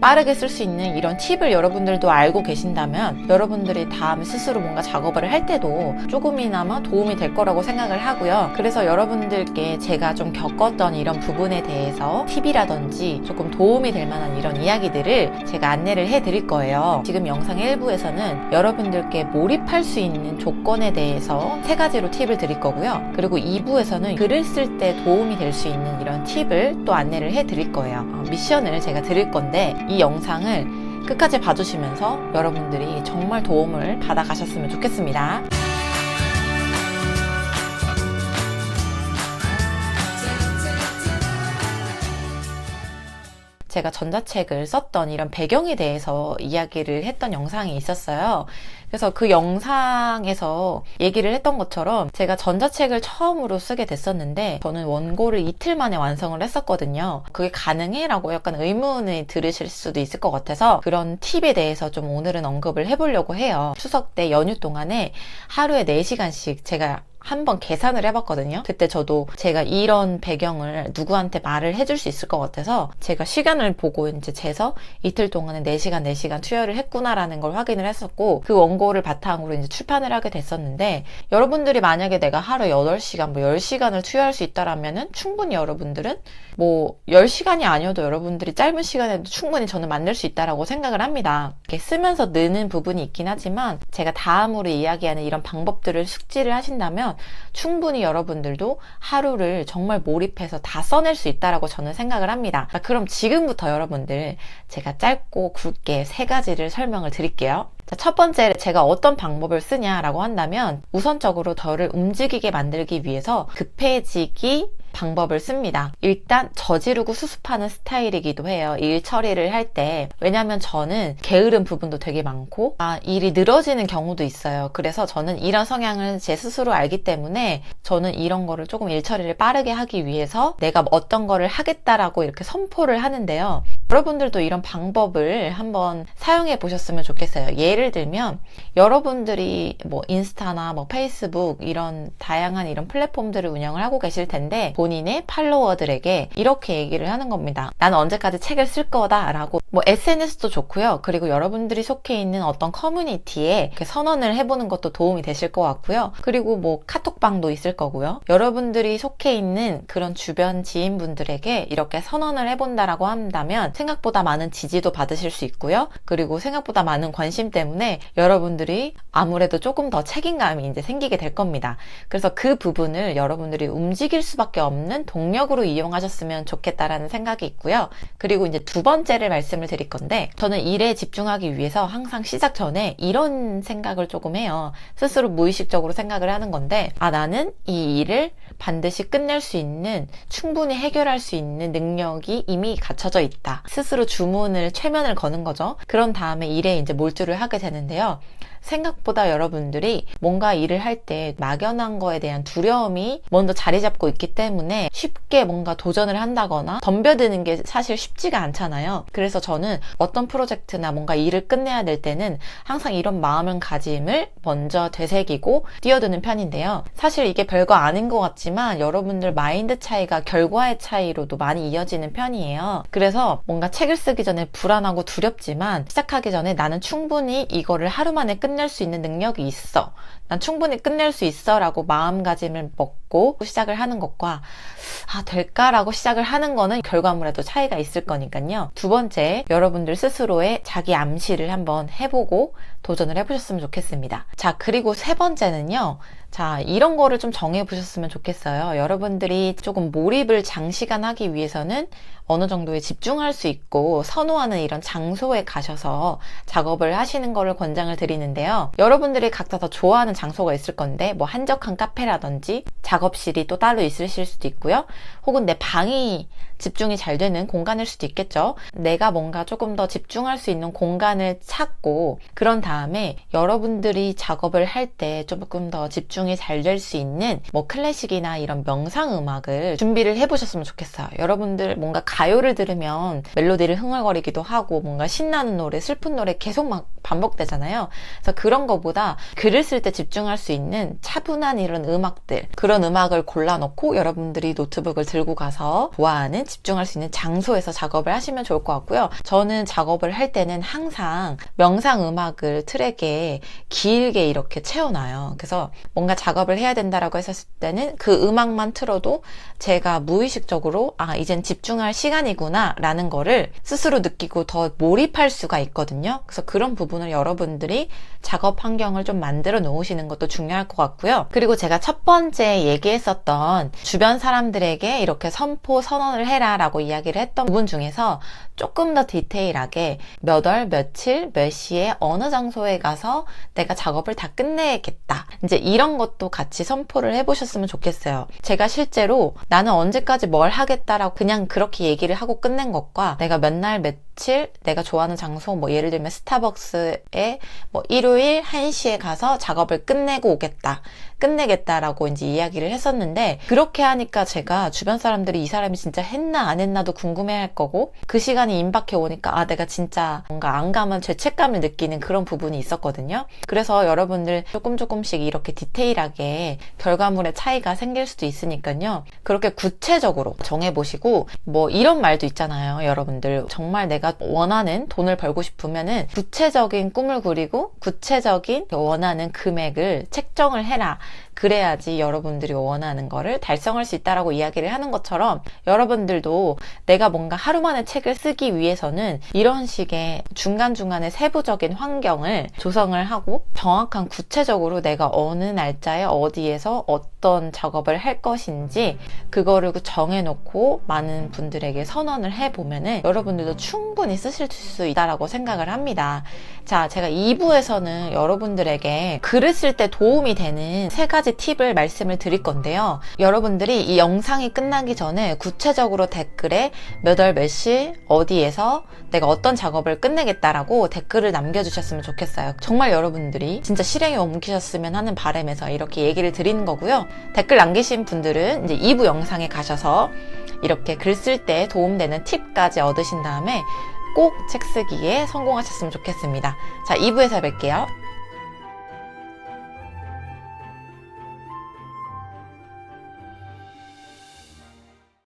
빠르게 쓸 수 있는 이런 팁을 여러분들도 알고 계신다면 여러분들이 다음 스스로 뭔가 작업을 할 때도 조금이나마 도움이 될 거라고 생각을 하고요. 그래서 여러분들께 제가 좀 겪었던 이런 부분에 대해서 팁이라든지 조금 도움이 될 만한 이런 이야기들을 제가 안내를 해드릴 거예요. 지금 영상 1부에서는 여러분들께 몰입할 수 있는 조건에 대해서 3가지로 팁을 드릴 거고요. 그리고 2부에서는 글을 쓸 때 도움이 될 수 있는 이런 팁을 또 안내를 해드릴 거예요. 미션을 제가 드릴 건데 이 영상을 끝까지 봐주시면서 여러분들이 정말 도움을 받아가셨으면 좋겠습니다. 제가 전자책을 썼던 이런 배경에 대해서 이야기를 했던 영상이 있었어요. 그래서 그 영상에서 얘기를 했던 것처럼 제가 전자책을 처음으로 쓰게 됐었는데 저는 원고를 이틀 만에 완성을 했었거든요. 그게 가능해? 라고 약간 의문을 들으실 수도 있을 것 같아서 그런 팁에 대해서 좀 오늘은 언급을 해보려고 해요. 추석 때 연휴 동안에 하루에 4시간씩 제가 한번 계산을 해봤거든요. 그때 저도 제가 이런 배경을 누구한테 말을 해줄 수 있을 것 같아서 제가 시간을 보고 이제 재서 이틀 동안에 4시간 투여를 했구나라는 걸 확인을 했었고 그 원고를 바탕으로 이제 출판을 하게 됐었는데 여러분들이 만약에 내가 하루 8시간, 10시간을 투여할 수 있다라면은 충분히 여러분들은 10시간이 아니어도 여러분들이 짧은 시간에도 충분히 저는 만들 수 있다라고 생각을 합니다. 이렇게 쓰면서 느는 부분이 있긴 하지만 제가 다음으로 이야기하는 이런 방법들을 숙지를 하신다면 충분히 여러분들도 하루를 정말 몰입해서 다 써낼 수 있다라고 저는 생각을 합니다. 그럼 지금부터 여러분들 제가 짧고 굵게 3가지를 설명을 드릴게요. 자, 첫 번째 제가 어떤 방법을 쓰냐라고 한다면 우선적으로 저를 움직이게 만들기 위해서 급해지기 방법을 씁니다. 일단 저지르고 수습하는 스타일이기도 해요. 일 처리를 할 때. 왜냐면 저는 게으른 부분도 되게 많고 일이 늘어지는 경우도 있어요. 그래서 저는 이런 성향을 제 스스로 알기 때문에 저는 이런 거를 조금 일 처리를 빠르게 하기 위해서 내가 어떤 거를 하겠다라고 이렇게 선포를 하는데요. 여러분들도 이런 방법을 한번 사용해 보셨으면 좋겠어요. 예를 들면 여러분들이 인스타나 페이스북 이런 다양한 이런 플랫폼들을 운영을 하고 계실 텐데 본인의 팔로워들에게 이렇게 얘기를 하는 겁니다. 나는 언제까지 책을 쓸 거다 라고 SNS도 좋고요. 그리고 여러분들이 속해 있는 어떤 커뮤니티에 이렇게 선언을 해보는 것도 도움이 되실 것 같고요. 그리고 카톡방도 있을 거고요. 여러분들이 속해 있는 그런 주변 지인분들에게 이렇게 선언을 해본다라고 한다면 생각보다 많은 지지도 받으실 수 있고요. 그리고 생각보다 많은 관심 때문에 여러분들이 아무래도 조금 더 책임감이 이제 생기게 될 겁니다. 그래서 그 부분을 여러분들이 움직일 수밖에 없는 동력으로 이용하셨으면 좋겠다라는 생각이 있고요. 그리고 이제 2번째를 말씀을 드릴 건데 저는 일에 집중하기 위해서 항상 시작 전에 이런 생각을 조금 해요. 스스로 무의식적으로 생각을 하는 건데 나는 이 일을 반드시 끝낼 수 있는 충분히 해결할 수 있는 능력이 이미 갖춰져 있다. 스스로 주문을 최면을 거는 거죠. 그런 다음에 일에 이제 몰두를 하게 되는데요. 생각보다 여러분들이 뭔가 일을 할 때 막연한 거에 대한 두려움이 먼저 자리 잡고 있기 때문에 쉽게 뭔가 도전을 한다거나 덤벼드는 게 사실 쉽지가 않잖아요. 그래서 저는 어떤 프로젝트나 뭔가 일을 끝내야 될 때는 항상 이런 마음가짐을 먼저 되새기고 뛰어드는 편인데요. 사실 이게 별거 아닌 것 같지만 여러분들 마인드 차이가 결과의 차이로도 많이 이어지는 편이에요. 그래서 뭔가 책을 쓰기 전에 불안하고 두렵지만 시작하기 전에 나는 충분히 이거를 하루 만에 끝낼 수 있는 능력이 있어. 난 충분히 끝낼 수 있어 라고 마음가짐을 먹고 시작을 하는 것과 될까라고 시작을 하는 거는 결과물에도 차이가 있을 거니까요. 2번째, 여러분들 스스로의 자기 암시를 한번 해보고 도전을 해보셨으면 좋겠습니다. 자, 그리고 3번째는요. 자, 이런 거를 좀 정해보셨으면 좋겠어요. 여러분들이 조금 몰입을 장시간 하기 위해서는 어느 정도에 집중할 수 있고 선호하는 이런 장소에 가셔서 작업을 하시는 거를 권장을 드리는데요. 여러분들이 각자 더 좋아하는 장소가 있을 건데 한적한 카페라든지 작업실이 또 따로 있으실 수도 있고요. 혹은 내 방이 집중이 잘 되는 공간일 수도 있겠죠. 내가 뭔가 조금 더 집중할 수 있는 공간을 찾고 그런 다음에 여러분들이 작업을 할 때 조금 더 집중이 잘 될 수 있는 클래식이나 이런 명상 음악을 준비를 해보셨으면 좋겠어요. 여러분들 뭔가 가요를 들으면 멜로디를 흥얼거리기도 하고 뭔가 신나는 노래, 슬픈 노래 계속 반복되잖아요. 그래서 그런 거보다 글을 쓸 때 집중할 수 있는 차분한 이런 음악들, 그런 음악을 골라놓고 여러분들이 노트북을 들고 가서 좋아하는, 집중할 수 있는 장소에서 작업을 하시면 좋을 것 같고요. 저는 작업을 할 때는 항상 명상 음악을 트랙에 길게 이렇게 채워놔요. 그래서 뭔가 작업을 해야 된다라고 했었을 때는 그 음악만 틀어도 제가 무의식적으로 이젠 집중할 시간이구나 라는 거를 스스로 느끼고 더 몰입할 수가 있거든요. 그래서 그런 부분을 여러분들이 작업 환경을 좀 만들어 놓으시는 것도 중요할 것 같고요. 그리고 제가 첫 번째 얘기했었던 주변 사람들에게 이렇게 선언을 해라 라고 이야기를 했던 부분 중에서 조금 더 디테일하게 몇 월, 며칠, 몇 시에 어느 장소에 가서 내가 작업을 다 끝내겠다. 이제 이런 것도 같이 선포를 해보셨으면 좋겠어요. 제가 실제로 나는 언제까지 뭘 하겠다라고 그냥 그렇게 얘기를 하고 끝낸 것과 내가 몇 날, 며칠 내가 좋아하는 장소, 뭐 예를 들면 스타벅스에 뭐 일요일 1시에 가서 작업을 끝내겠다라고 이제 이야기를 했었는데, 그렇게 하니까 제가 주변 사람들이 이 사람이 진짜 했나 안 했나도 궁금해할 거고, 그 시간이 임박해 오니까 내가 진짜 뭔가 안 가면 죄책감을 느끼는 그런 부분이 있었거든요. 그래서 여러분들 조금씩 이렇게 디테일하게 결과물의 차이가 생길 수도 있으니까요. 그렇게 구체적으로 정해보시고, 뭐 이런 말도 있잖아요. 여러분들 정말 내가 원하는 돈을 벌고 싶으면은 구체적인 꿈을 그리고 구체적인 원하는 금액을 책정을 해라. 그래야지 여러분들이 원하는 거를 달성할 수 있다라고 이야기를 하는 것처럼, 여러분들도 내가 뭔가 하루 만에 책을 쓰기 위해서는 이런 식의 중간중간에 세부적인 환경을 조성을 하고 정확한 구체적으로 내가 어느 날짜에 어디에서 어떤 작업을 할 것인지 그거를 정해놓고 많은 분들에게 선언을 해보면은 여러분들도 충분히 쓰실 수 있다라고 생각을 합니다. 자, 제가 2부에서는 여러분들에게 글을 쓸 때 도움이 되는 3가지 팁을 말씀을 드릴 건데요. 여러분들이 이 영상이 끝나기 전에 구체적으로 댓글에 몇 월 몇 시 어디에서 내가 어떤 작업을 끝내겠다라고 댓글을 남겨주셨으면 좋겠어요. 정말 여러분들이 진짜 실행에 옮기셨으면 하는 바람에서 이렇게 얘기를 드리는 거고요. 댓글 남기신 분들은 이제 2부 영상에 가셔서 이렇게 글 쓸 때 도움되는 팁까지 얻으신 다음에 꼭 책 쓰기에 성공하셨으면 좋겠습니다. 자, 2부에서 뵐게요.